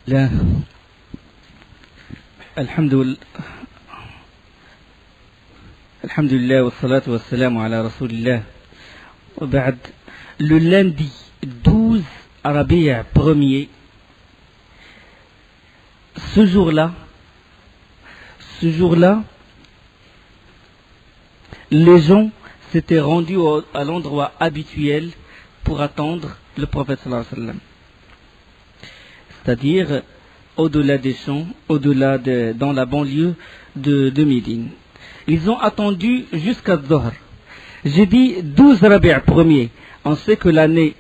لا الحمد لله والصلاة والسلام على رسول الله وبعد. Le lundi 12 Rabi' premier, ce jour-là, les gens s'étaient rendus à l'endroit habituel pour attendre le prophète sallallahu alayhi wa sallam. C'est-à-dire au-delà des champs, dans la banlieue de Médine. Ils ont attendu jusqu'à Zohr. J'ai dit 12 Rabi' premier. On sait que l'année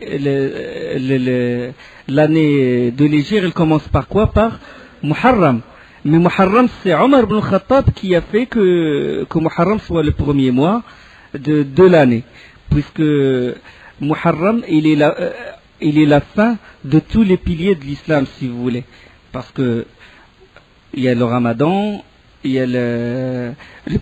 de l'Hégire, elle commence par quoi? Par Muharram. Mais Muharram, c'est Omar ibn Khattab qui a fait que Muharram soit le premier mois de l'année. Puisque Muharram, il est la fin de tous les piliers de l'islam, si vous voulez. Parce que il y a le Ramadan, il y a le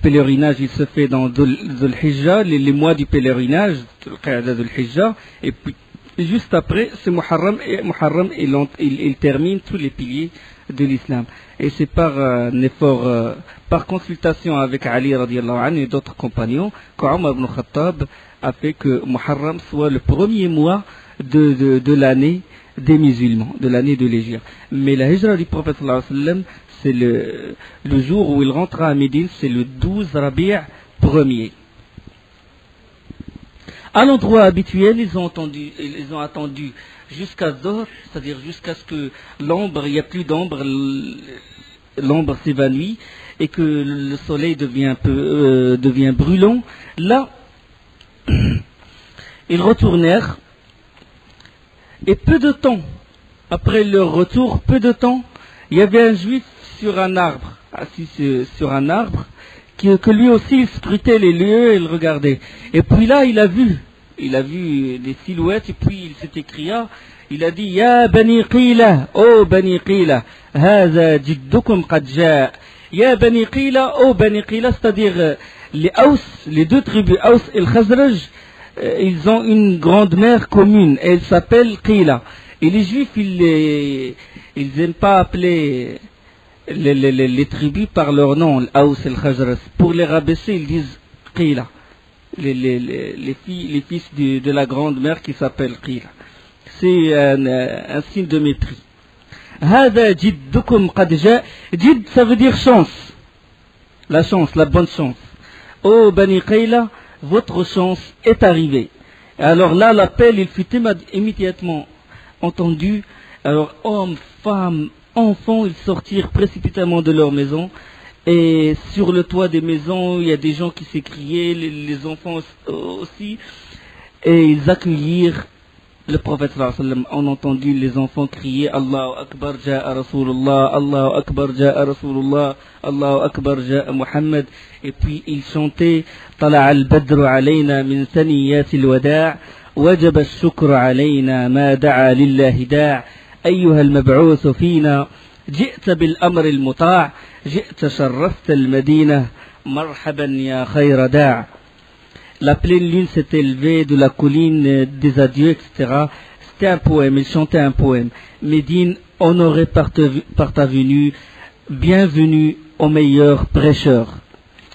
pèlerinage, il se fait dans Dhul Hijjah, les mois du pèlerinage, Dhul Hijjah, et puis juste après, c'est Muharram, et Muharram, il termine tous les piliers de l'islam. Et c'est par un effort, par consultation avec Ali radiallahu anhu et d'autres compagnons, qu'Omar ibn Khattab a fait que Muharram soit le premier mois de l'année des musulmans, de l'année de l'Hégire. Mais la hijra du prophète sallallahu alayhi wa sallam, c'est le jour où il rentra à Médine, c'est le 12 Rabi' premier. À l'endroit habituel, ils ont attendu jusqu'à Zohr, c'est-à-dire jusqu'à ce que l'ombre, il n'y a plus d'ombre, l'ombre s'évanouit et que le soleil devient brûlant. Là, ils retournèrent. Et peu de temps, après leur retour, il y avait un juif sur un arbre, assis sur un arbre, que lui aussi il scrutait les lieux et il regardait. Et puis là, il a vu des silhouettes, et puis il s'est écria, il a dit, Ya Bani Qila, oh Bani Qila, Haza jiddukum qad jaa. Ya Bani Qila, oh Bani Qila, c'est-à-dire les deux tribus, Aws et le Khazraj, ils ont une grande mer commune, et elle s'appelle Qila. Et les juifs, ils n'aiment pas appeler les tribus par leur nom, l'Aws et le Khazraj. Pour les rabaisser, ils disent Qila. Les fils de la grande mère qui s'appelle Qila. C'est un signe de mépris. Hada jiddukum qad jaa. Jid, ça veut dire chance. La chance, la bonne chance. Oh Bani Qila, votre chance est arrivée. Alors là, l'appel, il fut immédiatement entendu. Alors hommes, femmes, enfants, ils sortirent précipitamment de leur maison. Et sur le toit des maisons, il y a des gens qui s'écriaient, les enfants aussi. Et ils accueillirent le prophète sallallahu alayhi wa sallam. On a entendu les enfants crier Allahu Akbar ja'a Rasulullah, Allahu Akbar ja'a Rasulullah, Allahu Akbar ja'a Muhammad. Et puis ils chantaient طلع البدر علينا من ثنيات الوداع وجب الشكر علينا ما دعا لله داع أيها المبعوث فينا جئت بالأمر المطاع جئت شرفت المدينة مرحبا يا خير داع. La pleine lune s'est élevée de la colline des adieux, etc. C'était un poème, il chantait un poème. Médine, honoré par ta venue, bienvenue au meilleur prêcheur.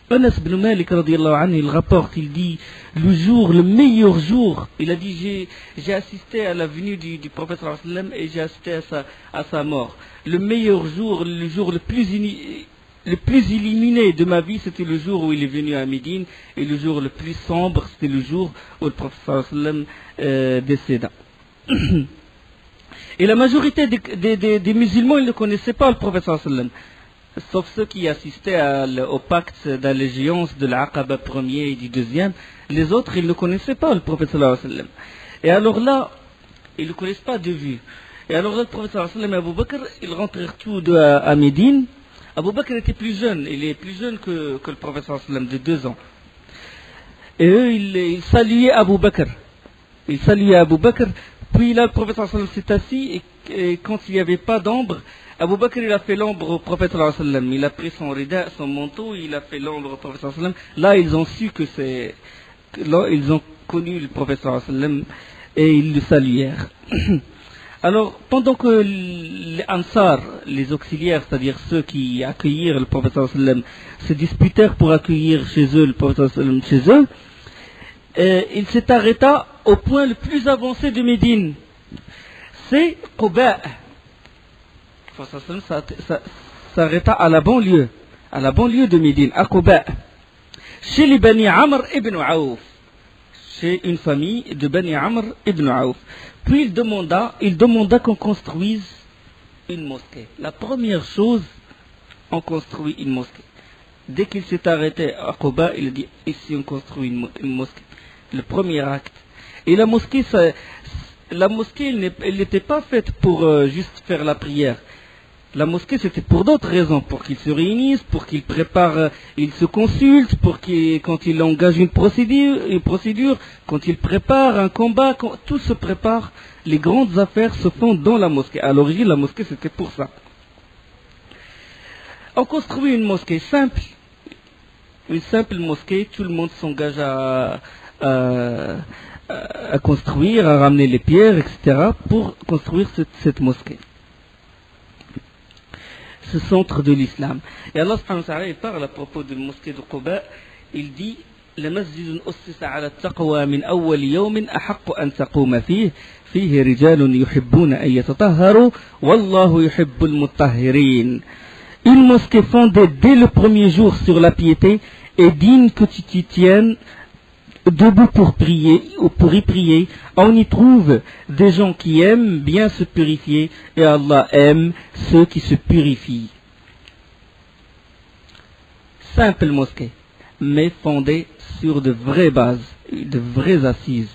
Anas ibn Malik radiallahu anhu, il rapporte, il dit, le meilleur jour, il a dit, j'ai assisté à la venue du prophète sallallahu alayhi wa sallam et j'ai assisté à sa mort. Le meilleur jour, le jour le plus illuminé de ma vie, c'était le jour où il est venu à Médine, et le jour le plus sombre, c'était le jour où le prophète sallallahu alayhi wa sallam décéda. Et la majorité des musulmans, ils ne connaissaient pas le prophète sallallahu alayhi wa sallam. Sauf ceux qui assistaient au pacte d'allégeance de l'Aqaba premier et du deuxième, les autres, ils ne connaissaient pas le prophète sallallahu alayhi wa sallam. Et alors là, ils ne connaissent pas de vue. Et alors là, le prophète sallallahu alayhi wa sallam et Abu Bakr, ils rentrèrent tous deux à Médine. Abu Bakr était plus jeune, il est plus jeune que le prophète sallallahu alayhi wa sallam, de 2 ans. Et eux, ils saluaient Abu Bakr. Ils saluaient Abu Bakr. Puis là, le prophète sallallahu alayhi wa sallam s'est assis, et quand il n'y avait pas d'ombre, Abu Bakr, il a fait l'ombre au prophète sallallahu alayhi wa sallam. Il a pris son rida, son manteau, il a fait l'ombre au prophète sallallahu alayhi wa sallam. Là, ils ont su là, ils ont connu le prophète sallallahu alayhi wa sallam et ils le saluèrent. Alors, pendant que les Ansar, les auxiliaires, c'est-à-dire ceux qui accueillirent le prophète sallallahu alayhi wa sallam, se disputèrent pour accueillir chez eux le prophète sallallahu alayhi wa sallam chez eux, il s'est arrêté au point le plus avancé de Médine. C'est Quba. Le prophète sallallahu alayhi wa sallam s'arrêta à la banlieue de Médine, à Quba, chez les Bani Amr ibn Aouf, chez une famille de Bani Amr ibn Aouf. Puis il demanda qu'on construise une mosquée. La première chose, on construit une mosquée. Dès qu'il s'est arrêté à Quba, il a dit, ici on construit une mosquée. Le premier acte. Et la mosquée, elle n'était pas faite pour juste faire la prière. La mosquée, c'était pour d'autres raisons, pour qu'ils se réunissent, pour qu'ils préparent, ils se consultent, quand ils engagent une procédure, quand ils préparent un combat, quand tout se prépare, les grandes affaires se font dans la mosquée. À l'origine, la mosquée, c'était pour ça. On construit une mosquée simple, une simple mosquée, tout le monde s'engage à construire, à ramener les pierres, etc., pour construire cette mosquée. Ce centre de l'islam. Et Allah subhanahu wa ta'ala, il parle à propos de la mosquée de Quba, il dit لمسجد أسس على التقوى من أول يوم أحق أن تقوم فيه رجال يحبون أن يتطهروا والله يحب المطهرين. Une mosquée fondée dès le premier jour sur la piété est digne que tu t'y tiennes debout pour prier ou pour y prier. On y trouve des gens qui aiment bien se purifier et Allah aime ceux qui se purifient. Simple mosquée, mais fondée sur de vraies bases, de vraies assises.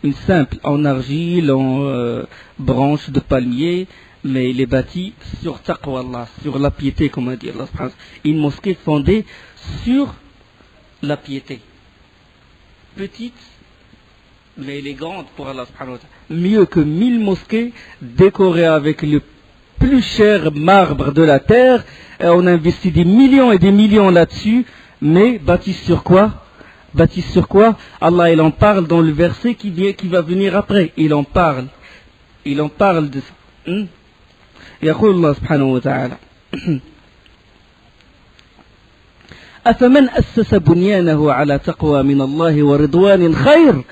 Une simple en argile, en branches de palmier, mais il est bâti sur taqwa Allah, sur la piété, comme on dit Allah. Une mosquée fondée sur la piété. Petite, mais élégante pour Allah subhanahu wa ta'ala. Mieux que 1000 mosquées décorées avec le plus cher marbre de la terre. On investit des millions et des millions là-dessus, mais bâties sur quoi? Bâties sur quoi? Allah, il en parle dans le verset qui va venir après. Il en parle de... يقول الله سبحانه وتعالى أفمن أسس بنيانه على تقوى من الله ورضوان خير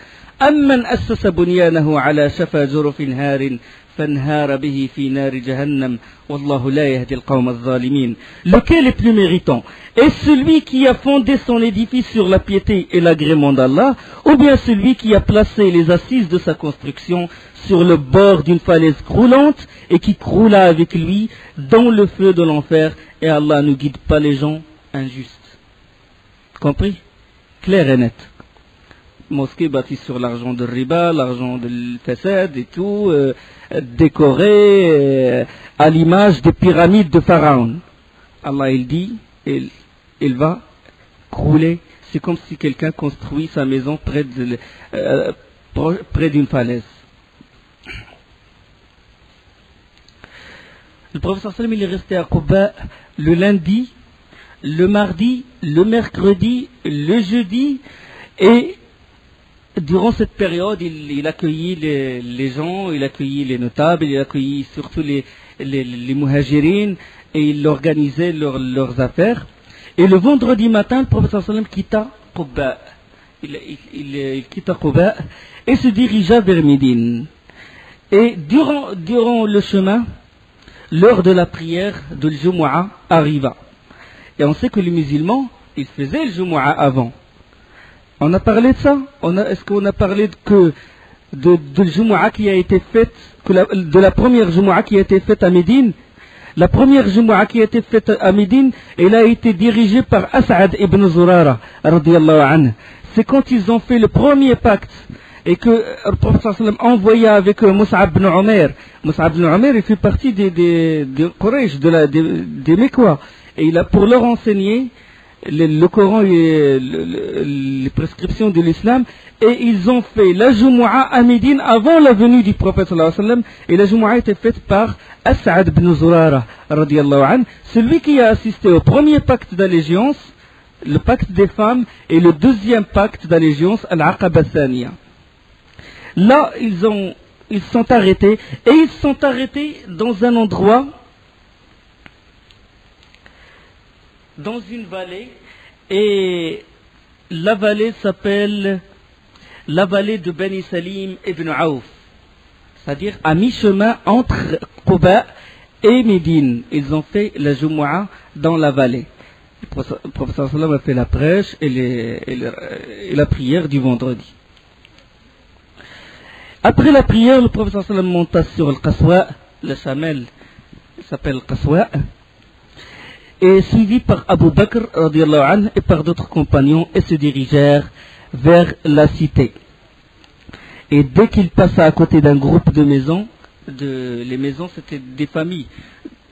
أم من أسس بنيانه على شفا جرف هار فانهار به في نار جهنم والله لا يهدي القوم الظالمين. Lequel est plus méritant? Est-ce celui qui a fondé son édifice sur la piété et l'agrément d'Allah, ou bien celui qui a placé les assises de sa construction sur le bord d'une falaise croulante et qui croula avec lui dans le feu de l'enfer, et Allah ne guide pas les gens injustes. Compris? Clair et net. Mosquée bâtie sur l'argent de riba, l'argent de façade et tout, décorée à l'image des pyramides de Pharaon. Allah il dit, il va crouler. C'est comme si quelqu'un construit sa maison près d'une falaise. Le professeur Salam il est resté à Quba le lundi, le mardi, le mercredi, le jeudi, et durant cette période, il accueillit les gens, il accueillit les notables, il accueillit surtout les muhajirines, et il organisait leurs affaires. Et le vendredi matin, le professeur Sallam quitta Quba. Il quitta Quba et se dirigea vers Médine. Et durant le chemin, l'heure de la prière de l'Jumu'ah arriva. Et on sait que les musulmans, ils faisaient le Jumu'ah avant. On a parlé de ça? Est-ce qu'on a parlé de Jumu'ah qui a été faite, de la première Jumu'ah qui a été faite à Médine? La première Jumu'ah qui a été faite à Médine, elle a été dirigée par As'ad ibn Zurara, radiyallahu anhu. C'est quand ils ont fait le premier pacte et que le prophète sallam envoya avec eux Mus'ab ibn Umair. Mus'ab ibn Umair, il fait partie des Quraysh, des Mekwa. Et pour leur enseigner le Coran et les prescriptions de l'islam, et ils ont fait la Jumu'ah à Médine avant la venue du prophète sallallahu alayhi wa sallam, et la Jumu'ah était faite par As'ad ibn Zurara radiyallahu anhu, celui qui a assisté au premier pacte d'allégeance, le pacte des femmes, et le deuxième pacte d'allégeance, Al-Aqaba Thaniya. Là, ils ont ils sont arrêtés, et ils sont arrêtés dans un endroit, dans une vallée, et la vallée s'appelle la vallée de Bani Salim ibn Aouf, c'est-à-dire à mi-chemin entre Quba et Médine. Ils ont fait la Jumu'ah dans la vallée. Le prophète sallam a fait la prêche et la prière du vendredi. Après la prière, le prophète sallam monta sur le Qaswa, le chamel, il s'appelle le Qaswa, et suivi par Abu Bakr radiallahu anhu, et par d'autres compagnons, et se dirigèrent vers la cité. Et dès qu'il passa à côté d'un groupe de maisons, les maisons c'était des familles,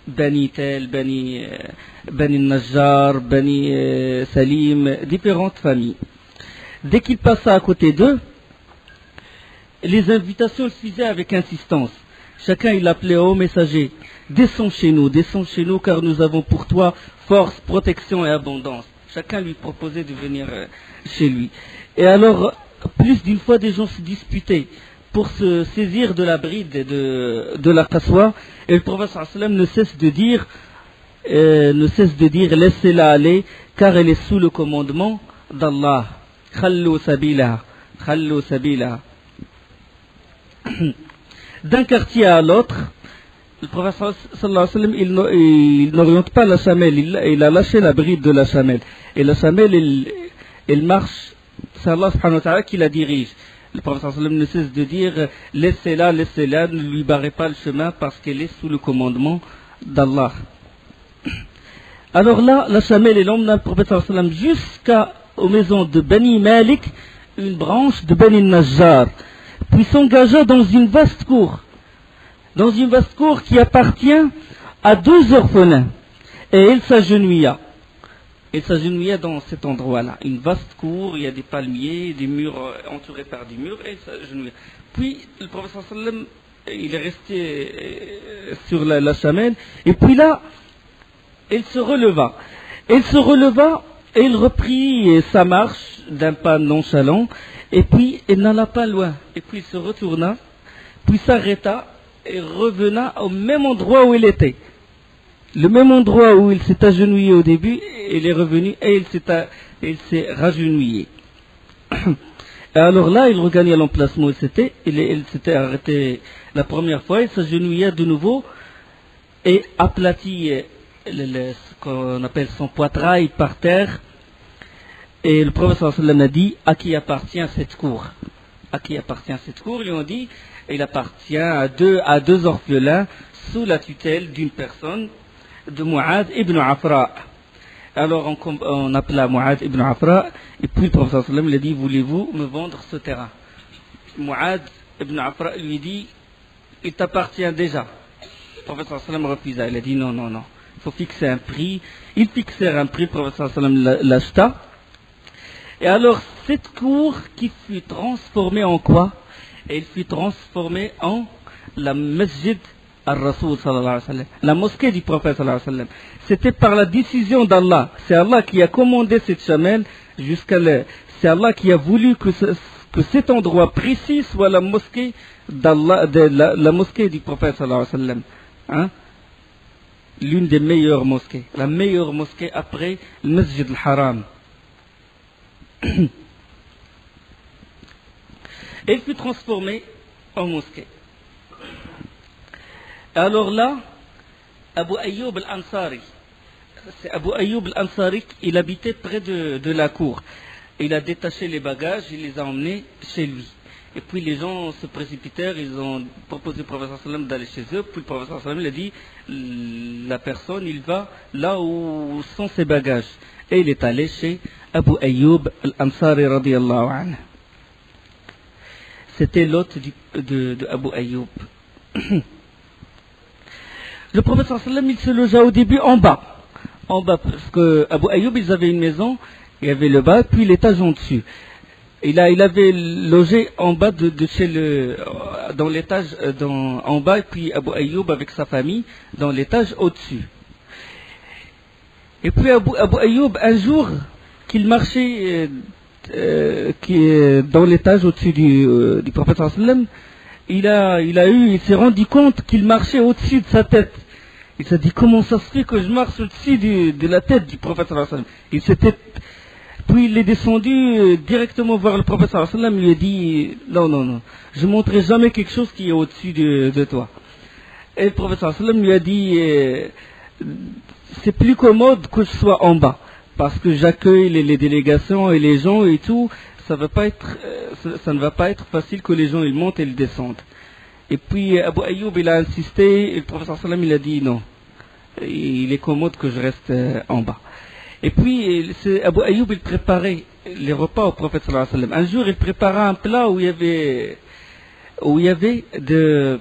Bani Tel, Bani Najjar, Bani Salim, différentes familles. Dès qu'il passa à côté d'eux, les invitations le faisaient avec insistance. Chacun il appelait au messager, descends chez nous, car nous avons pour toi force, protection et abondance. Chacun lui proposait de venir chez lui. Et alors, plus d'une fois, des gens se disputaient pour se saisir de la bride de la Qaswa, et le prophète sallam ne cesse de dire, laissez-la aller, car elle est sous le commandement d'Allah. Khallu sabila, khallu sabila. D'un quartier à l'autre, le prophète sallallahu alayhi wa sallam, il n'oriente pas la chamelle, il a lâché la bride de la chamelle. Et la chamelle, elle marche, c'est Allah subhanahu wa ta'ala qui la dirige. Le prophète sallallahu alayhi wa sallam ne cesse de dire, laissez-la, ne lui barrez pas le chemin parce qu'elle est sous le commandement d'Allah. Alors là, la chamelle, elle emmène le prophète sallallahu alayhi wa sallam jusqu'aux maisons de Bani Malik, une branche de Bani Najjar, puis s'engagea dans une vaste cour. Dans une vaste cour qui appartient à 2 orphelins. Et il s'agenouilla. Il s'agenouilla dans cet endroit-là. Une vaste cour, il y a des palmiers, des murs entourés par des murs, et il s'agenouilla. Puis le prophète sallallahu alayhi wa sallam, il est resté sur la chamelle, et puis là, il se releva. Il se releva et il reprit sa marche d'un pas nonchalant, et puis il n'alla pas loin. Et puis il se retourna, puis s'arrêta, et revena au même endroit où il était. Le même endroit où il s'est agenouillé au début, il est revenu et il s'est ragenouillé. Et alors là, il regagna l'emplacement où il s'était arrêté la première fois, il s'agenouilla de nouveau et aplatit ce qu'on appelle son poitrail par terre. Et le prophète sallallahu alayhi wa sallam a dit, à qui appartient cette cour? À qui appartient cette cour? Ils ont dit, il appartient à deux orphelins sous la tutelle d'une personne, de Mu'ad ibn Afra. Alors on appela Mu'ad ibn Afra, et puis le prophète sallallahu alayhi wa sallam lui a dit, voulez-vous me vendre ce terrain? Mu'ad ibn Afra lui dit, il t'appartient déjà. Le prophète sallallahu alayhi wa sallam refusa, il a dit non, il faut fixer un prix. Ils fixèrent un prix, le prophète sallallahu alayhi wa sallam l'acheta. Et alors cette cour qui fut transformée en quoi? Et il fut transformé en la masjid al-Rasoul sallallahu alayhi wa sallam, la mosquée du prophète sallallahu alayhi wa sallam. C'était par la décision d'Allah. C'est Allah qui a commandé cette chamelle c'est Allah qui a voulu que cet endroit précis soit la mosquée d'Allah, la mosquée du prophète sallallahu alayhi wa sallam. Hein? L'une des meilleures mosquées. La meilleure mosquée après le Masjid al-Haram. Et il fut transformé en mosquée. Alors là, Abu Ayyub al-Ansari, c'est Abu Ayyub al-Ansari, il habitait près de la cour. Il a détaché les bagages, il les a emmenés chez lui. Et puis les gens se précipitèrent, ils ont proposé au prophète sallam d'aller chez eux. Puis le prophète sallam a dit, la personne, il va là où sont ses bagages. Et il est allé chez Abu Ayyub al-Ansari radiyallahu anhu. C'était l'hôte de Abu Ayyub. Le prophète sallallahu alayhi wa sallam, il se logea au début en bas, parce que Abu Ayyub, ils avaient une maison, il y avait le bas, puis l'étage en dessus. Il avait logé en bas dans l'étage en bas, et puis Abu Ayyub avec sa famille dans l'étage au-dessus. Et puis Abu Ayyub, un jour, qu'il marchait dans l'étage au-dessus du prophète sallallahu alayhi wa sallam, il s'est rendu compte qu'il marchait au-dessus de sa tête. Il s'est dit, comment ça se fait que je marche au-dessus de la tête du prophète sallallahu alayhi wa sallam. Puis il est descendu directement voir le prophète sallallahu alayhi wa sallam, il lui a dit, non, je ne montrerai jamais quelque chose qui est au-dessus de toi. Et le prophète sallallahu alayhi wa sallam lui a dit, c'est plus commode que je sois en bas, parce que j'accueille les délégations et les gens et tout, ça ne va pas être facile que les gens ils montent et ils descendent. Et puis Abu Ayyub il a insisté, et le prophète sallallahu alayhi wa sallam il a dit non, il est commode que je reste en bas. Et puis Abu Ayyub il préparait les repas au prophète sallallahu alayhi wa sallam. Un jour il prépara un plat où il y avait de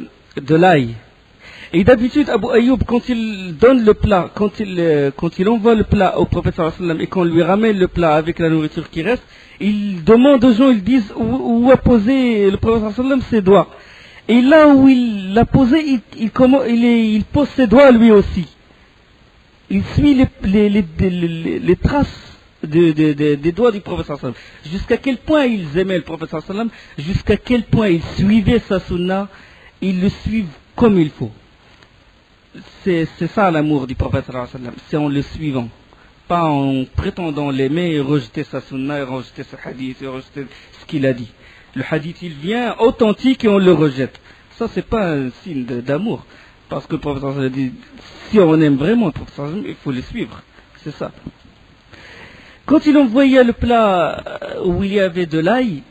l'ail. Et d'habitude Abu Ayyub quand il donne le plat, quand il envoie le plat au prophète sallallahu alayhi wa sallam et qu'on lui ramène le plat avec la nourriture qui reste, il demande aux gens, ils disent où a posé le prophète sallallahu alayhi wa sallam ses doigts. Et là où il l'a posé, il pose ses doigts lui aussi. Il suit les traces des doigts du prophète sallallahu alayhi wa sallam. Jusqu'à quel point ils aimaient le prophète sallallahu alayhi wa sallam, jusqu'à quel point ils suivaient sa sunna, ils le suivent comme il faut. C'est ça l'amour du prophète sallallahu alayhi wa sallam, c'est en le suivant. Pas en prétendant l'aimer et rejeter sa sunna, et rejeter sa hadith, et rejeter ce qu'il a dit. Le hadith, il vient authentique et on le rejette. Ça, c'est pas un signe d'amour. Parce que le prophète sallallahu alayhi wa sallam dit, si on aime vraiment le prophète sallallahu alayhi wa sallam, il faut le suivre. C'est ça. Quand il envoyait le plat où il y avait de l'ail,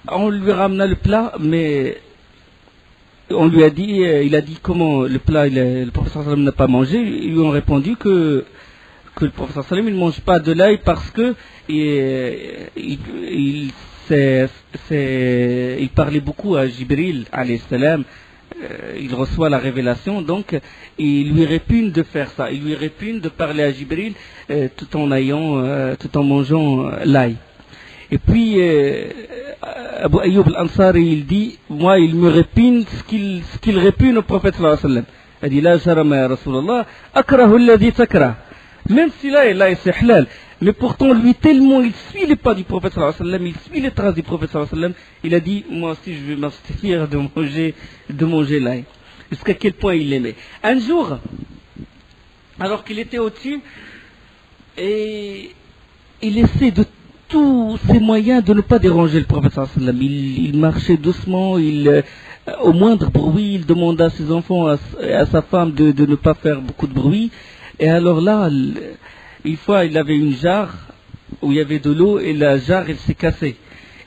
on lui ramena le plat, mais on lui a dit, il a dit comment le plat, le prophète sallallahu alayhi wa sallam n'a pas mangé. Ils lui ont répondu que le prophète sallallahu alayhi wa sallam, il ne mange pas de l'ail parce que il parlait beaucoup à Jibril alayhi salam, il reçoit la révélation, donc il lui répugne de faire ça, il lui répugne de parler à Jibril tout en mangeant l'ail. Et puis Abu Ayyub al-Ansari il dit, moi il me répugne ce qu'il répugne au prophète sallallahu alayhi wa sallam. Il dit, la jarama ya Rasulallah, akrahu alladhi takrah. Même si là c'est halal, mais pourtant lui tellement il suit les pas du prophète sallallahu alayhi wa sallam, il suit les traces du prophète sallallahu alayhi wa sallam, il a dit moi aussi je vais m'abstenir de manger l'ail. Jusqu'à quel point il l'aimait. Un jour, alors qu'il était au-dessus, et il essaie de tous ses moyens de ne pas déranger le prophète sallallahu alayhi wa sallam. Il marchait doucement, au moindre bruit, il demanda à ses enfants, à sa femme de ne pas faire beaucoup de bruit. Et alors là, une fois, il avait une jarre où il y avait de l'eau et la jarre, elle s'est cassée.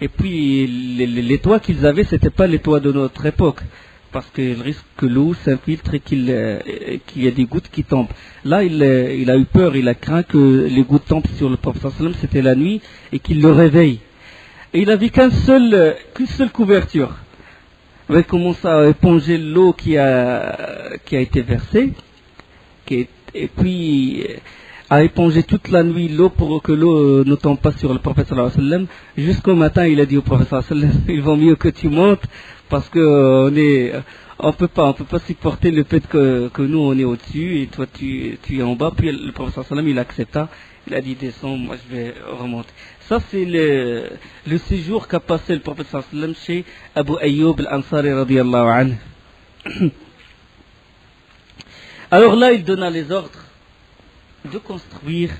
Et puis, les toits qu'ils avaient, c'était pas les toits de notre époque. Parce qu'il risque que l'eau s'infiltre et qu'il y ait des gouttes qui tombent. Là, il a eu peur, il a craint que les gouttes tombent sur le prophète sallallahu alayhi wa sallam, c'était la nuit, et qu'il le réveille. Et il n'avait qu'une seule couverture. Il avait commencé à éponger l'eau qui a été versée. Et puis a épongé toute la nuit l'eau pour que l'eau ne tombe pas sur le prophète sallallahu alayhi wa sallam. Jusqu'au matin, il a dit au prophète sallallahu alayhi wa sallam, il vaut mieux que tu montes parce que on peut pas supporter le fait que nous on est au-dessus et toi tu es en bas. Puis le prophète sallallahu alayhi wa sallam il accepta, il a dit descends, moi je vais remonter. Ça c'est le séjour qu'a passé le prophète sallallahu alayhi wa sallam chez Abu Ayyub al-Ansari radiyallahu anhu. Alors là, il donna les ordres de construire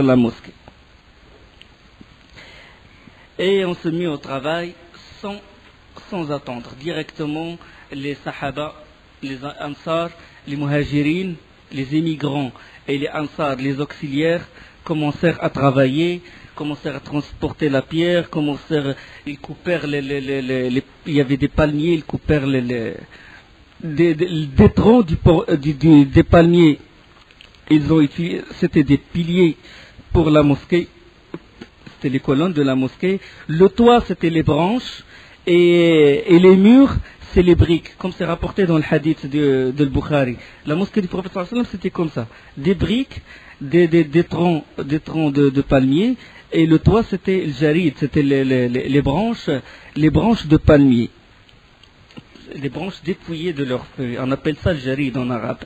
la mosquée. Et on se mit au travail sans attendre. Directement, les sahaba, les ansar, les muhajirines, les émigrants et les ansar, les auxiliaires, commencèrent à travailler, commencèrent à transporter la pierre, ils coupèrent il y avait des palmiers, ils coupèrent des troncs des palmiers. Ils ont utilisé, c'était des piliers pour la mosquée, c'était les colonnes de la mosquée. Le toit, c'était les branches, et les murs, c'est les briques, comme c'est rapporté dans le hadith de Bukhari. La mosquée du prophète sallallahu alayhi wa sallam, c'était comme ça, des briques, des troncs de palmiers, et le toit, c'était le jarid, c'était les branches de palmiers. Les branches dépouillées de leurs feuilles. On appelle ça le jarid en arabe.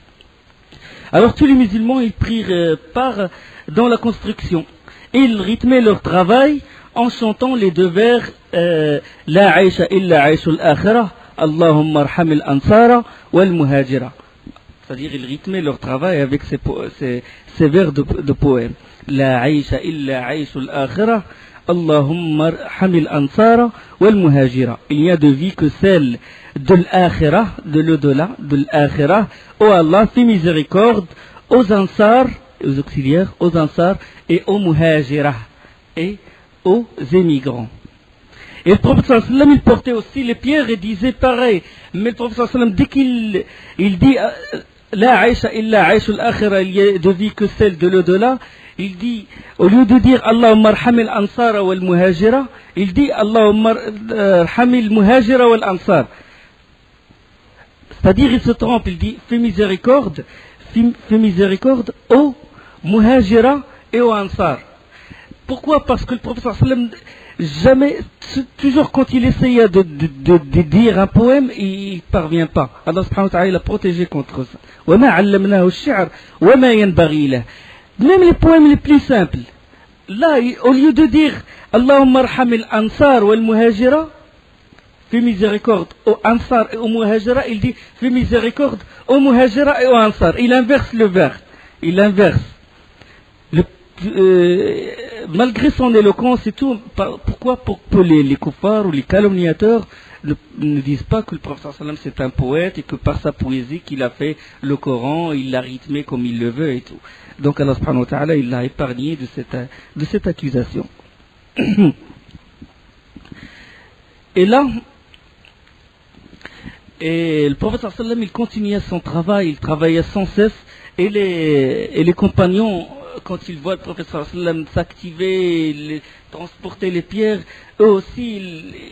Alors tous les musulmans, ils prirent part dans la construction. Et ils rythmaient leur travail en chantant les deux vers La aisha illa aishul akhirah, Allahumma arhamil ansara wal muhajira. C'est-à-dire, ils rythmaient leur travail avec ces vers de poèmes. La aisha illa aishul akhirah, Allahumma arhamil ansara wal muhajira. Il n'y a de vie que celle de l'akhirah, de l'au-delà, de l'akhirah. Oh Allah, fais miséricorde aux ansars, aux auxiliaires, aux ansars et aux muhajirah, et aux émigrants. Et le prophète sallallahu alayhi wa sallam, il portait aussi les pierres et disait pareil. Mais le prophète sallallahu alayhi wa sallam, dès qu'il dit La aisha illa aishul akhira, il y a de vie que celle de l'au-delà, il dit, au lieu de dire Allahumma arhamil ansara wal muhajira, il dit Allahumma arhamil muhajira wal ansar. C'est-à-dire, il se trompe, il dit fais miséricorde aux muhajira et aux ansar. Pourquoi? Parce que le prophète sallallahu jamais, toujours quand il essayait de dire un poème, il ne parvient pas. Allah subhanahu wa ta'ala l'a protégé contre ça. وَمَا عَلَّمْنَاهُ الشِّعْرَ وَمَا يَنْبَغِي لَهُ. Même les poèmes les plus simples. Là, au lieu de dire Allahumma arhamil ansar wal muhajira, fais miséricorde aux ansar et aux muhajira, il dit fais miséricorde aux muhajira et aux ansar. Il inverse le vers. Il inverse. Malgré son éloquence et tout, pourquoi pour que les kuffars ou les calomniateurs ne disent pas que le prophète sallam c'est un poète et que par sa poésie qu'il a fait le Coran, il l'a rythmé comme il le veut et tout. Donc Allah subhanahu wa ta'ala, il l'a épargné de cette accusation. Et là, le prophète sallam, il continuait son travail, il travaillait sans cesse, et les compagnons, quand ils voient le prophète sallam s'activer, transporter les pierres, eux aussi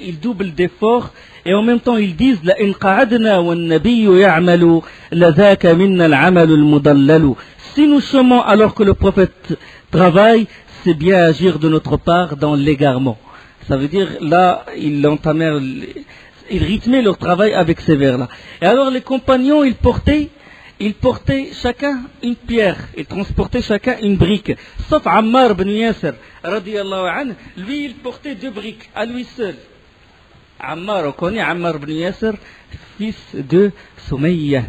ils doublent d'efforts, et en même temps ils disent La in qa'adna wa an-nabiyyu ya'malu la dhaka minna al-'amalu al-mudallalu. Si nous chômons alors que le prophète travaille, c'est bien agir de notre part dans l'égarement. Ça veut dire, là, ils rythmaient leur travail avec ces vers-là. Et alors les compagnons, ils portaient chacun une pierre, ils transportaient chacun une brique. Sauf Ammar ibn Yasir, radiyallahu anhu, lui il portait 2 briques, à lui seul. Ammar, on connaît Ammar ibn Yasir, fils de Soumayya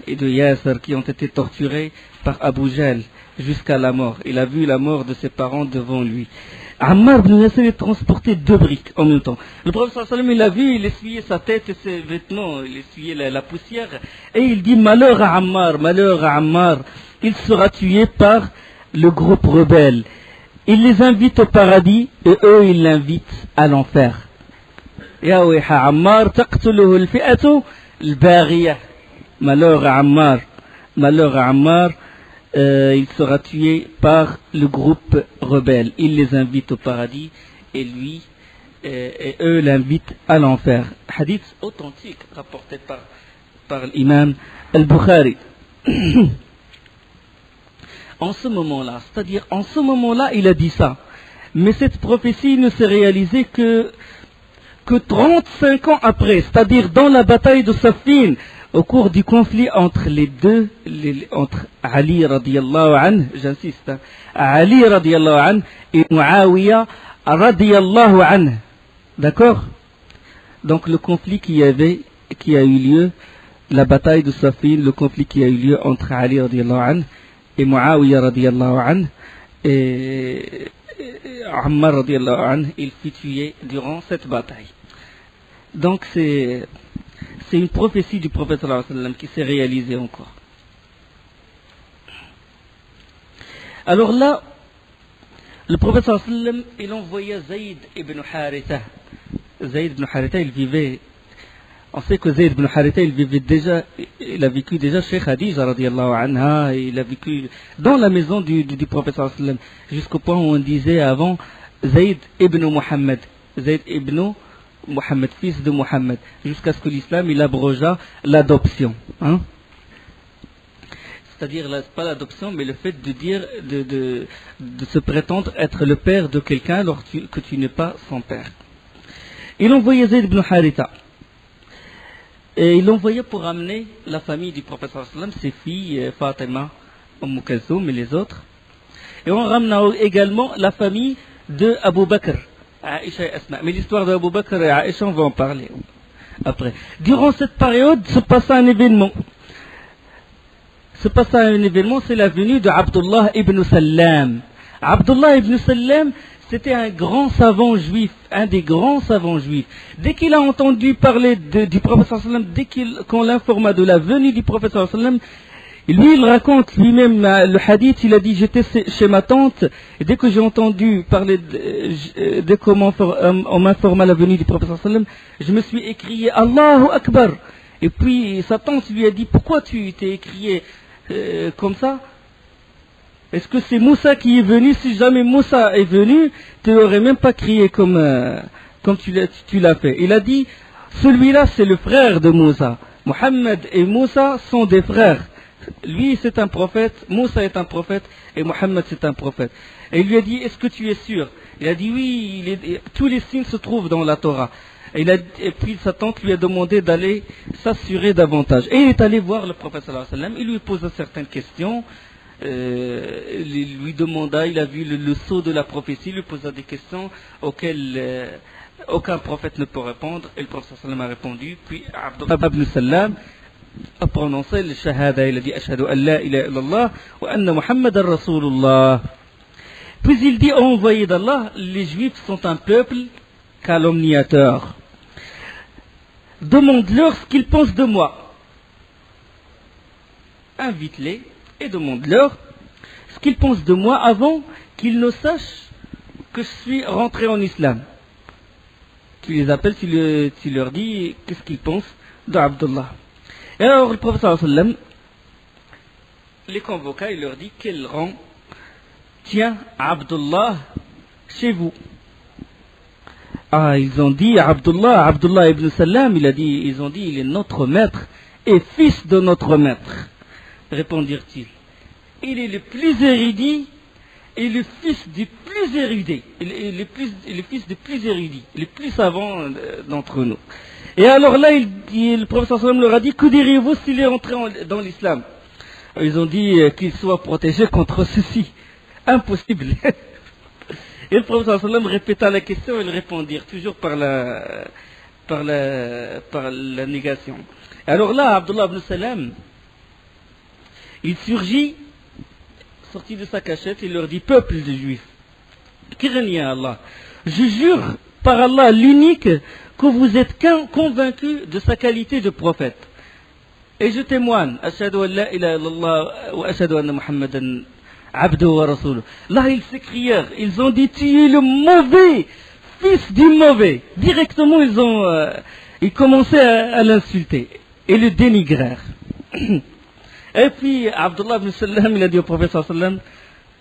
et de Yasir, qui ont été torturés par Abu Jahl jusqu'à la mort. Il a vu la mort de ses parents devant lui. Ammar ibn Yasir, il transportait 2 briques en même temps. Le prophète sallallahu alayhi wa sallam, il a vu, il essuyait sa tête et ses vêtements, il essuyait la poussière, et il dit malheur à Ammar, il sera tué par le groupe rebelle. Il les invite au paradis et eux ils l'invitent à l'enfer. Ya wayha Ammar taqtuluhu al-fi'atu al-baghiyah. Malheur à Ammar, il sera tué par le groupe rebelle. Il les invite au paradis et lui et eux l'invitent à l'enfer. Hadith authentique rapporté par l'imam al-Bukhari. En ce moment-là, c'est-à-dire en ce moment-là, il a dit ça. Mais cette prophétie ne s'est réalisée que 35 ans après, c'est-à-dire dans la bataille de Saffin, au cours du conflit entre entre Ali radiyallahu anhu, j'insiste, Ali radiyallahu anhu et Muawiyah radiyallahu anhu. D'accord? Donc le conflit qui a eu lieu, la bataille de Saffin, le conflit qui a eu lieu entre Ali radiyallahu anhu et Muawiyah radiyallahu anhu, et Ammar radiyallahu anhu, il fut tué durant cette bataille. Donc c'est une prophétie du prophète sallallahu alayhi wa sallam qui s'est réalisée encore. Alors là, le prophète sallallahu alayhi wa sallam, il envoyait Zayd ibn Haritha. Zayd ibn Haritha, il vivait, on sait que Zayd ibn Haritha, il a vécu déjà chez Khadija radiyallahu anha, il a vécu dans la maison du prophète sallallahu alayhi wa sallam, jusqu'au point où on disait avant Zayd ibn Muhammad, fils de Muhammad, jusqu'à ce que l'islam il abrogeât l'adoption. C'est-à-dire, pas l'adoption, mais le fait de dire, de se prétendre être le père de quelqu'un alors que tu n'es pas son père. Il envoyait Zayd ibn Haritha. Et il l'envoyait pour amener la famille du prophète sallallahu alayhi wa sallam, ses filles, Fatima, Kalsoum et les autres. Et on ramena également la famille de Abu Bakr, Aïcha et Asma. Mais l'histoire de Abu Bakr et Aïcha, on va en parler après. Durant cette période se passa un événement. C'est la venue de Abdullah ibn Sallam. Abdullah ibn Sallam, c'était un grand savant juif, un des grands savants juifs. Dès qu'il a entendu parler du prophète sallam, qu'on l'informa de la venue du prophète sallam, lui il raconte lui-même le hadith, il a dit j'étais chez ma tante, et dès que j'ai entendu parler, dès qu'on m'informa la venue du prophète sallam, je me suis écrié Allahu Akbar. Et puis sa tante lui a dit pourquoi tu t'es écrié comme ça? Est-ce que c'est Moussa qui est venu? Si jamais Moussa est venu, tu n'aurais même pas crié comme tu l'as fait. Il a dit, celui-là c'est le frère de Moussa. Mohammed et Moussa sont des frères. Lui c'est un prophète, Moussa est un prophète et Mohammed c'est un prophète. Et il lui a dit, est-ce que tu es sûr? Il a dit oui, tous les signes se trouvent dans la Torah. Et puis sa tante lui a demandé d'aller s'assurer davantage. Et il est allé voir le prophète sallallahu alayhi wa sallam, il lui posa certaines questions. Il lui demanda, il a vu le sceau de la prophétie, il lui posa des questions auxquelles aucun prophète ne peut répondre. Et le prophète sallallahu alayhi wa sallam a répondu. Puis Abdullah ibn Sallam a prononcé le shahada, il a dit Ashhadu an la ilaha illallah wa anna Muhammadan Rasulullah. Puis il dit, ô envoyé d'Allah, les Juifs sont un peuple calomniateur. Demande-leur ce qu'ils pensent de moi. Invite-les et demande-leur ce qu'ils pensent de moi avant qu'ils ne sachent que je suis rentré en islam. Tu les appelles, tu leur dis qu'est-ce qu'ils pensent d'Abdullah. Et alors le prophète sallallahu alayhi wa sallam les convoqua, il leur dit quel rang tient Abdullah chez vous. Ah, ils ont dit Abdullah ibn Sallam, ils ont dit il est notre maître et fils de notre maître, répondirent-ils. Il est le plus érudit et le fils du plus érudit, le fils du plus érudit, le plus savant d'entre nous. Et alors là, le prophète sallam leur a dit, que diriez-vous s'il est entré dans l'islam? Ils ont dit qu'il soit protégé contre ceci. Impossible. Et le prophète sallam répéta la question et ils répondirent toujours par la négation. Alors là, Abdullah ibn Salam, il surgit, sorti de sa cachette, il leur dit, peuple de juifs, craignez Allah. Je jure par Allah l'unique que vous êtes convaincus de sa qualité de prophète. Et je témoigne, Ashhadu an la ilaha illallah wa ashhadu anna Muhammadan abdu wa rasuluh. Là, ils s'écrièrent, ils ont dit, tu es le mauvais, fils du mauvais. Directement, ils commençaient à l'insulter et le dénigrèrent. Et puis, Abdullah ibn Sallam, il a dit au prophète sallallahu alayhi wa sallam,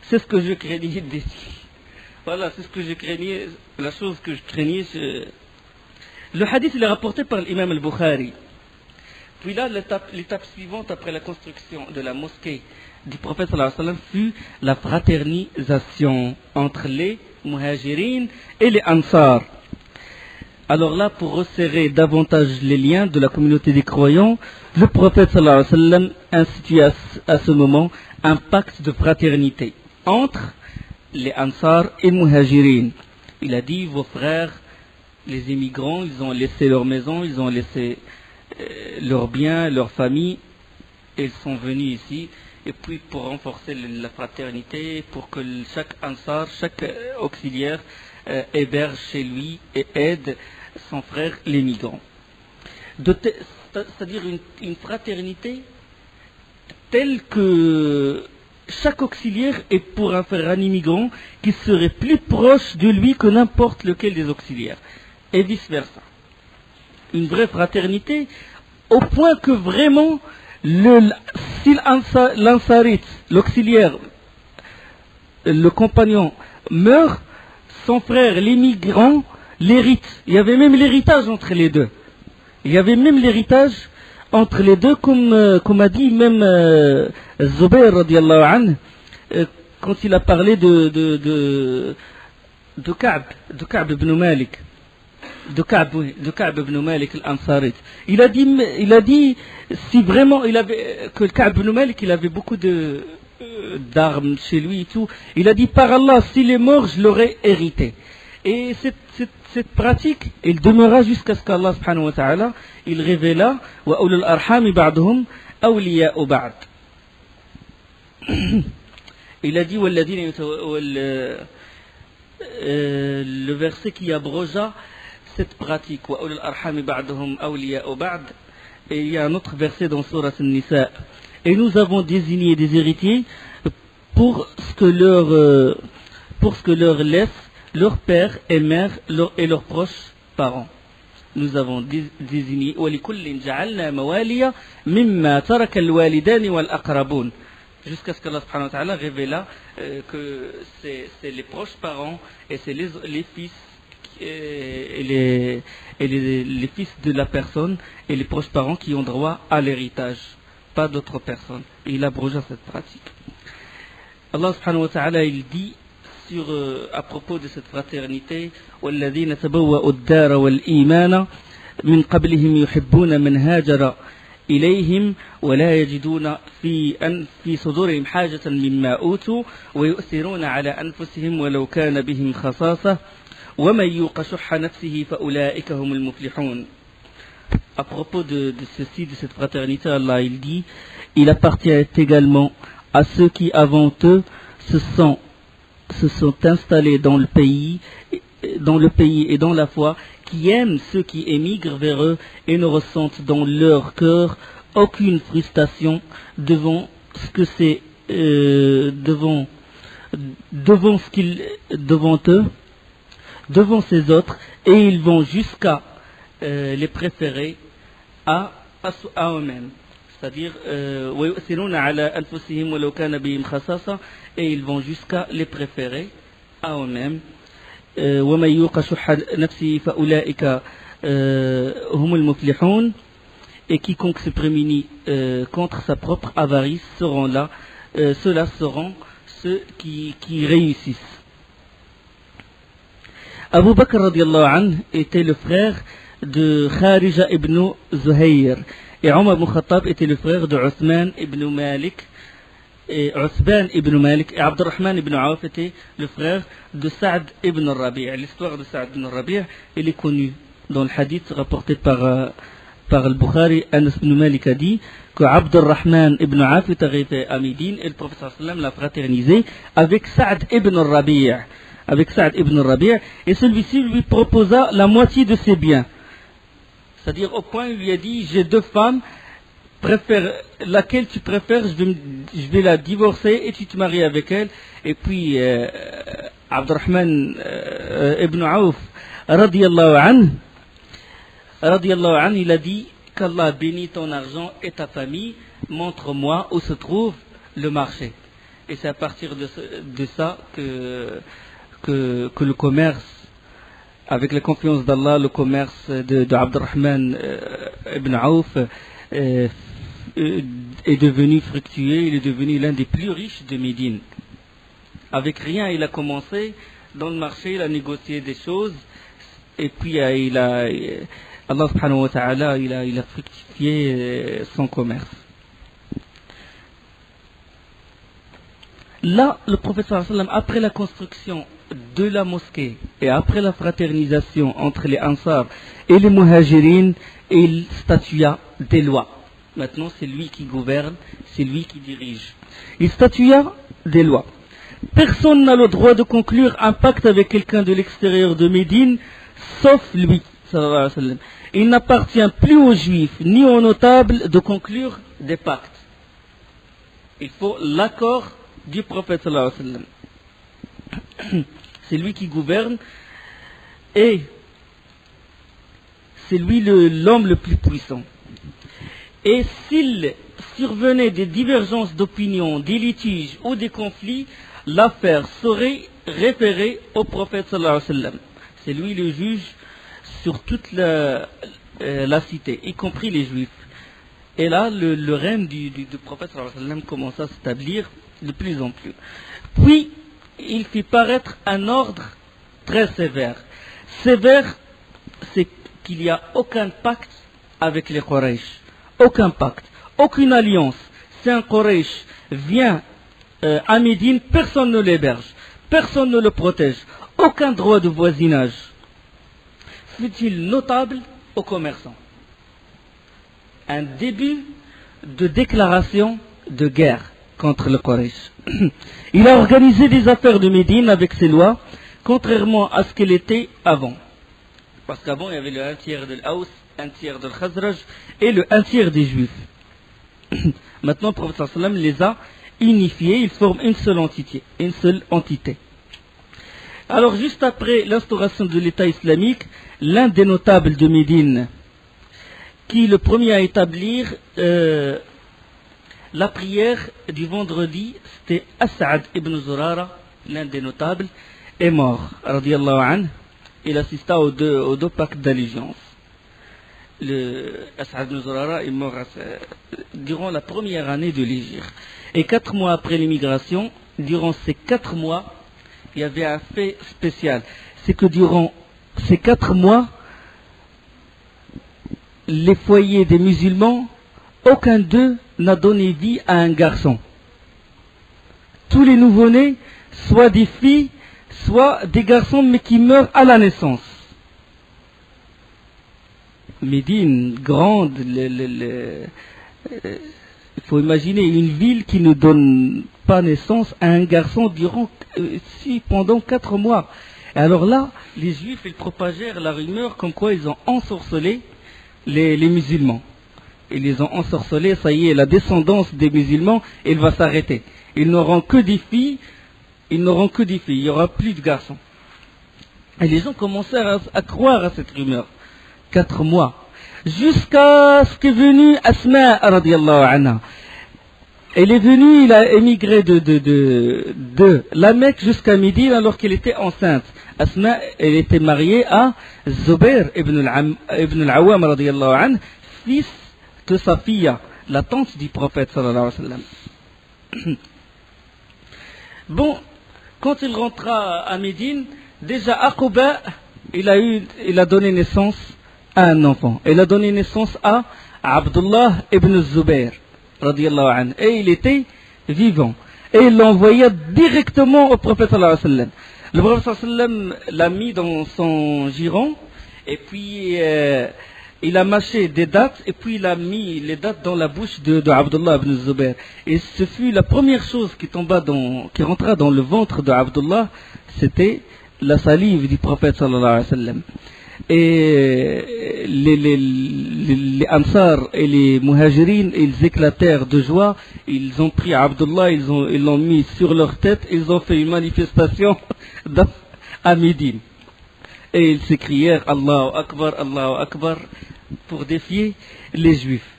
c'est ce que je craignais de dire. Voilà, c'est ce que je craignais, la chose que je craignais. Le hadith, il est rapporté par l'imam al-Bukhari. Puis là, l'étape suivante après la construction de la mosquée du prophète sallallahu alayhi wa sallam fut la fraternisation entre les muhajirines et les ansar. Alors là, pour resserrer davantage les liens de la communauté des croyants, le prophète sallallahu alayhi wa sallam institue à ce moment un pacte de fraternité entre les ansar et muhajirines. Il a dit, vos frères, les immigrants, ils ont laissé leur maison, ils ont laissé leurs biens, leur famille, et ils sont venus ici. Et puis pour renforcer la fraternité, pour que chaque ansar, chaque auxiliaire héberge chez lui et aide son frère les migrants. C'est-à-dire une fraternité telle que chaque auxiliaire est pour un frère, un immigrant qui serait plus proche de lui que n'importe lequel des auxiliaires, et vice-versa. Une vraie fraternité, au point que vraiment, si l'ansarite, l'auxiliaire, le compagnon meurt, son frère, l'immigrant, l'hérite. Il y avait même l'héritage entre les deux. Il y avait même l'héritage entre les deux, comme a dit même Zubayr radiallahu anhu, quand il a parlé de Ka'b ibn Malik. De Ka'b ibn Malik al-Ansari. Il a dit si vraiment que Ka'b ibn Malik il avait beaucoup de d'armes chez lui et tout. Il a dit, par Allah, s'il est mort, je l'aurais hérité. Et cette pratique, elle demeura jusqu'à ce qu'Allah subhanahu wa ta'ala, il révéla wa ulul arhami ba'duhum awliya'u ba'd. Il a dit le verset qui abrogea cette pratique wa ulul arhami ba'duhum awliya'u ba'd. Et il y a un autre verset dans Surah An-Nisa. Et nous avons désigné des héritiers pour ce que leur laissent leur père et mère et leurs proches parents. Nous avons désigné وَلِكُلٍّ جَعَلْنَا مَوَالِيَ مِمَّا تَرَكَ الْوَالِدَانِ وَالْأَقْرَبُونَ. Jusqu'à ce qu'Allah subhanahu wa ta'ala révéla que c'est les proches parents et c'est les fils et les fils de la personne et les proches parents qui ont droit à l'héritage, pas d'autres personnes. Et il abrogea cette pratique. Allah subhanahu wa ta'ala, il dit à propos de cette fraternité, وَالَّذِينَ تَبَوَّأُوا الدَّارَ وَالْإِيمَانَ مِنْ قَبْلِهِمْ يُحِبُّونَ مَنْ هَاجَرَ إِلَيْهِمْ وَلَا يَجِدُونَ في صدورهم حاجة مما أوتوا ويؤثرون على أنفسهم ولو كان بهم خصاصة ومن يوق شح نفسه فأولئك هم المفلحون. À propos de ceci, de cette fraternité, Allah il dit, il appartient également à ceux qui avant eux se sont installés dans le pays et dans la foi, qui aiment ceux qui émigrent vers eux et ne ressentent dans leur cœur aucune frustration devant ce que c'est devant ces autres, et ils vont jusqu'à les préférer à eux-mêmes. C'est-à-dire, et ils vont jusqu'à les préférer à eux-mêmes. Et quiconque se prémunit contre sa propre avarice seront là, ceux-là seront ceux qui réussissent. Abu Bakr radiallahu anhu était le frère de Kharija ibn Zuhayr, et Omar ibn Khattab était le frère de Uthman ibn Malik, et Abdurrahman ibn Auf était le frère de Sa'd ibn Rabi'. L'histoire de Sa'd ibn Rabi', elle est connue dans le hadith rapporté par al-Bukhari. Anas ibn Malik a dit que Abdurrahman ibn Auf est arrivé à Médine et le prophète sallam l'a fraternisé avec Sa'd ibn Rabi'. Et celui-ci lui proposa la moitié de ses biens. C'est-à-dire au point où il lui a dit, j'ai 2 femmes, laquelle tu préfères, je vais la divorcer et tu te maries avec elle. Et puis Abdurrahman ibn Auf radiyallahu anhu, il a dit qu'Allah bénit ton argent et ta famille, montre-moi où se trouve le marché. Et c'est à partir de ça que le commerce, avec la confiance d'Allah, le commerce de Abdurrahman ibn Auf est devenu fructueux, il est devenu l'un des plus riches de Médine. Avec rien, il a commencé dans le marché, il a négocié des choses, et puis Allah subhanahu wa ta'ala, il a fructifié son commerce. Là, le prophète sallallahu alayhi wa sallam, après la construction de la mosquée et après la fraternisation entre les Ansar et les Muhajirines, il statua des lois. Maintenant, c'est lui qui gouverne, c'est lui qui dirige. Il statua des lois. Personne n'a le droit de conclure un pacte avec quelqu'un de l'extérieur de Médine, sauf lui, sallallahu alayhi wa sallam. Il n'appartient plus aux Juifs ni aux notables de conclure des pactes. Il faut l'accord du prophète sallallahu alayhi wa sallam. C'est lui qui gouverne et c'est lui l'homme le plus puissant. Et s'il survenait des divergences d'opinion, des litiges ou des conflits, l'affaire serait référée au prophète sallallahu alayhi wa sallam. C'est lui le juge sur toute la cité, y compris les juifs. Et là, le règne du prophète sallallahu alayhi wa sallam commença à s'établir de plus en plus. Puis, il fit paraître un ordre très sévère. Sévère, c'est qu'il n'y a aucun pacte avec les Quraysh. Aucun pacte, aucune alliance. Si un Quraysh vient à Médine, personne ne l'héberge, personne ne le protège, aucun droit de voisinage. Fut-il notable aux commerçants? Un début de déclaration de guerre contre le Quraysh. Il a organisé des affaires de Médine avec ses lois, contrairement à ce qu'elle était avant. Parce qu'avant, il y avait le 1/3 de l'Aous, 1/3 de l'Khazraj et le 1/3 des Juifs. Maintenant, le prophète sallam les a unifiés, ils forment une seule entité. Alors, juste après l'instauration de l'État islamique, l'un des notables de Médine, qui le premier à établir la prière du vendredi, c'était As'ad ibn Zurara, l'un des notables, est mort, radiyallahu anhu. Il assista aux deux pactes d'allégeance. As'ad ibn Zurara est mort durant la première année de l'Hégire. Et 4 mois après l'émigration, durant ces 4 mois, il y avait un fait spécial. C'est que durant ces 4 mois, les foyers des musulmans, aucun d'eux n'a donné vie à un garçon. Tous les nouveau-nés, soit des filles, soit des garçons, mais qui meurent à la naissance. Médine, grande, il faut imaginer une ville qui ne donne pas naissance à un garçon pendant 4 mois. Et alors là, les Juifs, ils propagèrent la rumeur comme quoi ils ont ensorcelé les musulmans. Ils les ont ensorcelés, ça y est, la descendance des musulmans, elle va s'arrêter. Ils n'auront que des filles, il n'y aura plus de garçons. Et les gens commencèrent à croire à cette rumeur. 4 mois. Jusqu'à ce qu'est venue Asma radiyallahu anha. Elle est venue, il a émigré de la Mecque jusqu'à Médine alors qu'elle était enceinte. Asma, elle était mariée à Zubair ibn al-Awwam radiyallahu anhu, fils de sa fille, la tante du prophète sallallahu alayhi wa sallam. Bon, quand il rentra à Médine, déjà à Quba, il a donné naissance à un enfant. Il a donné naissance à Abdullah ibn Zubair radiyallahu anhu. Et il était vivant. Et il l'envoya directement au prophète sallallahu alayhi wa sallam. Le prophète sallallahu alayhi wa sallam l'a mis dans son giron, et puis il a mâché des dattes, et puis il a mis les dattes dans la bouche de Abdullah ibn Zubair. Et ce fut la première chose qui rentra dans le ventre de Abdullah, c'était la salive du prophète sallallahu alayhi wa sallam. Et les Ansar et les Muhajirin, ils éclatèrent de joie. Ils ont pris Abdullah, ils l'ont mis sur leur tête, ils ont fait une manifestation à Médine. Et ils s'écrièrent Allahu Akbar pour défier les Juifs.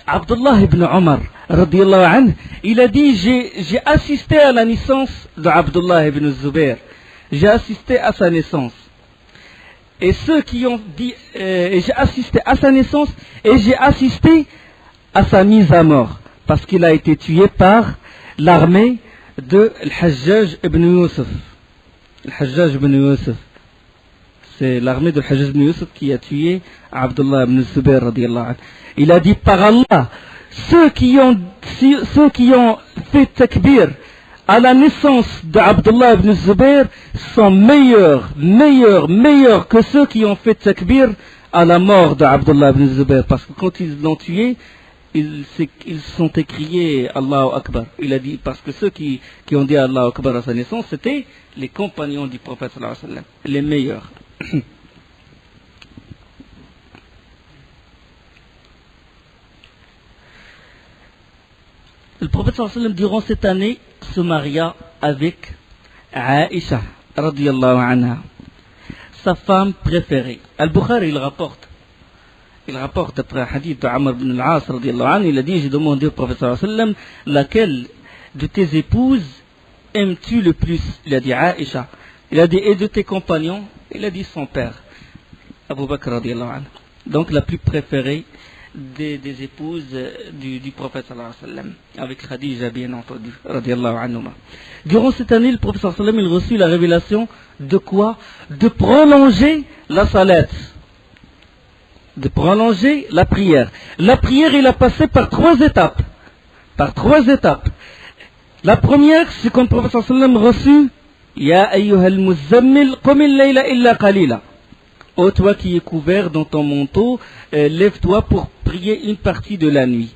Abdullah ibn Omar radiyallahu anhu, il a dit j'ai assisté à la naissance d'Abdullah ibn Zubair. J'ai assisté à sa naissance. Et ceux qui ont dit, j'ai assisté à sa naissance et j'ai assisté à sa mise à mort, parce qu'il a été tué par l'armée de Al-Hajjaj ibn Yusuf. Al-Hajjaj ibn Yusuf. C'est l'armée de Al-Hajjaj ibn Yusuf qui a tué Abdullah ibn Zubair radiyallahu anhu. Il a dit par Allah, ceux qui ont fait takbir à la naissance d'Abdullah ibn Zubair sont meilleurs que ceux qui ont fait takbir à la mort d'Abdullah ibn Zubair. Parce que quand ils l'ont tué, ils sont écriés Allahu Akbar. Il a dit, parce que ceux qui ont dit Allahu Akbar à sa naissance, c'était les compagnons du prophète sallallahu alayhi wa sallam, les meilleurs. Le prophète sallallahu alayhi wa sallam, durant cette année, se maria avec Aïcha radiyallahu anha, sa femme préférée. Al-Bukhari il rapporte après un hadith de Amr ibn al-As radiyallahu anhu, il a dit, j'ai demandé au prophète sallallahu alayhi wa sallam, laquelle de tes épouses aimes-tu le plus? Il a dit Aïcha. Il a dit, et de tes compagnons? Il a dit son père, Abu Bakr radiyallahu anhu. Donc la plus préférée des épouses du prophète sallallahu alayhi wa sallam, avec Khadija bien entendu radiyallahu anhuma. Durant cette année, le prophète sallallahu alayhi wa sallam, il reçut la révélation de quoi? De prolonger la salat, de prolonger la prière. La prière, il a passé par 3 étapes. La première, c'est quand le prophète sallam reçut Ya ayyuhal muzammil qumil layla illa qalila. Ô toi qui es couvert dans ton manteau, lève-toi pour prier une partie de la nuit.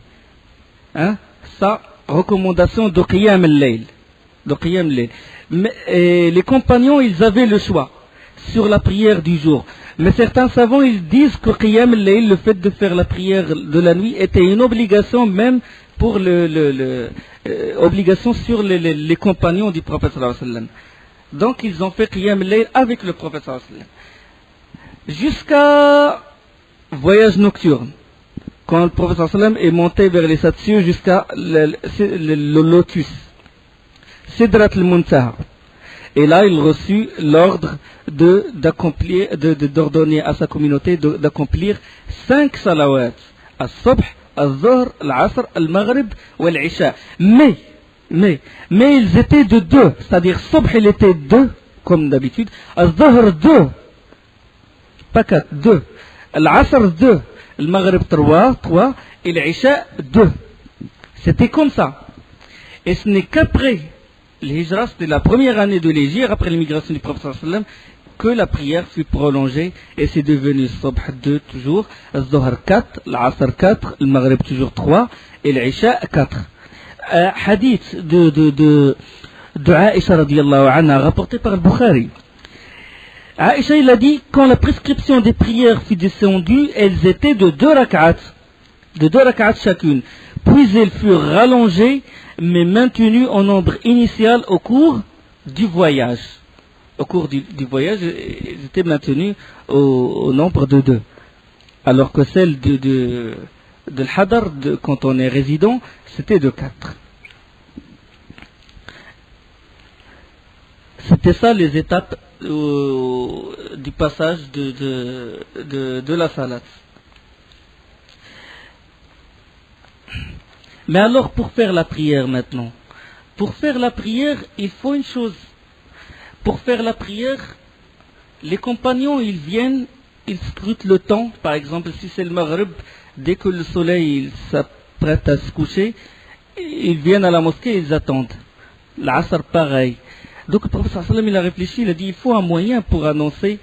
Hein? Ça, recommandation de Qiyam al-Layl. Mais les compagnons, ils avaient le choix sur la prière du jour. Mais certains savants, ils disent que Qiyam al-Layl, le fait de faire la prière de la nuit, était une obligation même pour obligation sur les compagnons du prophète sallallahu alayhi wa sallam. Donc ils ont fait Qiyam al-Layl avec le prophète sallallahu alayhi wa sallam. Jusqu'à voyage nocturne. Quand le prophète sallallahu alayhi wa sallam est monté vers les 7 cieux jusqu'à le lotus. Sidrat al-Muntaha. Et là, il reçut l'ordre d'ordonner à sa communauté d'accomplir 5 salawats. Al-Subh, Al-Zuhr, Al-Asr, Al-Maghrib ou Al-Isha. Mais ils étaient de 2. C'est-à-dire, Subh, il était 2, comme d'habitude. Al-Zuhr, 2. Pas 4, 2. Al-Asr, 2. Al-Maghrib, 3. Et Al-Isha, 2. C'était comme ça. Et ce n'est qu'après l'Hijra, c'était la première année de l'Hégire, après l'immigration du prophète sallallahu alayhi wa sallam, que la prière fut prolongée et c'est devenu Subh 2 toujours, Al-Zuhr 4, Al-Asr 4, Al-Maghrib toujours 3 et l'Isha 4. Hadith de Aïcha radiyallahu anha rapporté par Al-Bukhari. Aïcha il a dit, quand la prescription des prières fut descendue, elles étaient de 2 rak'at chacune. Puis elles furent rallongées mais maintenues en nombre initial au cours du voyage. Au cours du voyage, elles étaient maintenues au nombre de 2. Alors que celle de l'Hadar, quand on est résident, c'était de 4. C'était ça les étapes du passage de la salat. Mais alors pour faire la prière maintenant, pour faire la prière, il faut une chose. Pour faire la prière, les compagnons, ils viennent, ils scrutent le temps. Par exemple, si c'est le Maghrib, dès que le soleil s'apprête à se coucher, ils viennent à la mosquée et ils attendent. L'Asr, pareil. Donc le prophète sallallahu alayhi wa sallam, il a réfléchi, il a dit, il faut un moyen pour annoncer,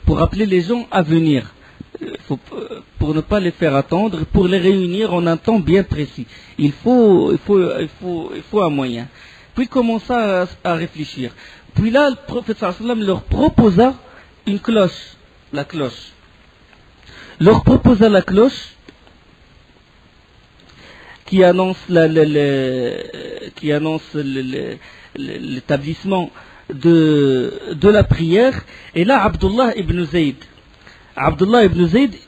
pour appeler les gens à venir. Pour ne pas les faire attendre, pour les réunir en un temps bien précis. Il faut un moyen. Puis il commença à réfléchir. Puis là, le prophète sallallahu alayhi wa sallam leur proposa une cloche, la cloche. Leur proposa la cloche qui annonce l'établissement de la prière. Et là, Abdullah ibn Zayd,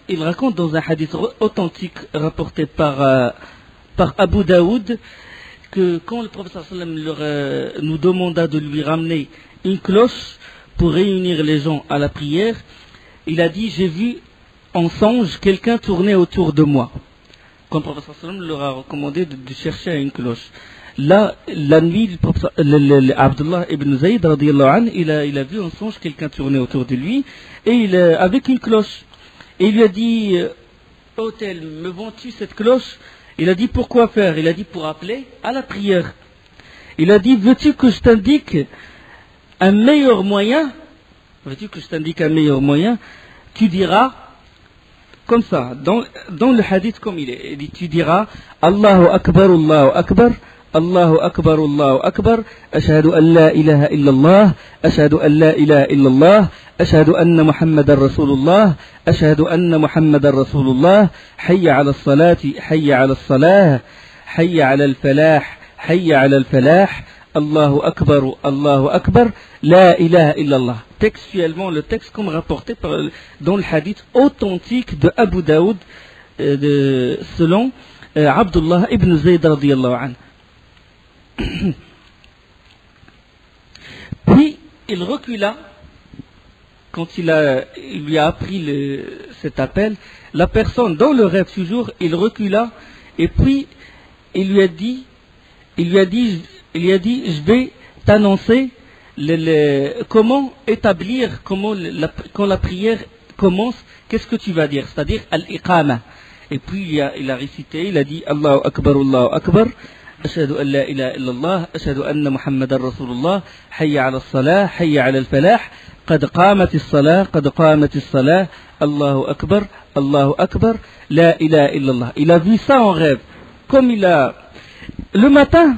il raconte dans un hadith authentique rapporté par Abu Daoud que quand le prophète sallallahu alayhi wa sallam nous demanda de lui ramener une cloche pour réunir les gens à la prière, il a dit, j'ai vu en songe quelqu'un tourner autour de moi. Quand le prophète sallallahu alayhi wa sallam leur a recommandé de chercher une cloche. Là, la nuit, Abdullah ibn Zayd, il a vu en songe quelqu'un tourner autour de lui, et avec une cloche. Et il lui a dit, hôtel, me vends-tu cette cloche? Il a dit, pourquoi faire? Il a dit, pour appeler à la prière. Il a dit, veux-tu que je t'indique un meilleur moyen? Tu diras, comme ça, dans le hadith comme il est, tu diras, Allahu Akbar, Allahu Akbar. الله أكبر الله أكبر أشهد أن لا إله إلا الله أشهد أن لا إله إلا الله أشهد أن محمد رسول الله أشهد أن محمد رسول الله حي على الصلاة حي على الصلاة حي على الفلاح حي على الفلاح الله أكبر الله أكبر لا إله إلا الله. Textuellement, le texte comme rapporté dans le hadith authentique de Abu Daoud selon Abdullah ibn Zayd radiyallahu anhu. Puis il recula quand il lui a appris cet appel. La personne dans le rêve toujours, il recula et puis il lui a dit, je vais t'annoncer comment établir, quand la prière commence, qu'est-ce que tu vas dire, c'est-à-dire al-iqama. Et puis il a récité, il a dit Allahu Akbar, Allahu Akbar. أشهد أن لا إله إلا الله أشهد أن محمد رسول الله حي على الصلاة حي على الفلاح قد قامت الصلاة قد قامت الصلاة الله أكبر لا إله إلا الله. Il a vu ça en rêve. Comme il a... Le matin,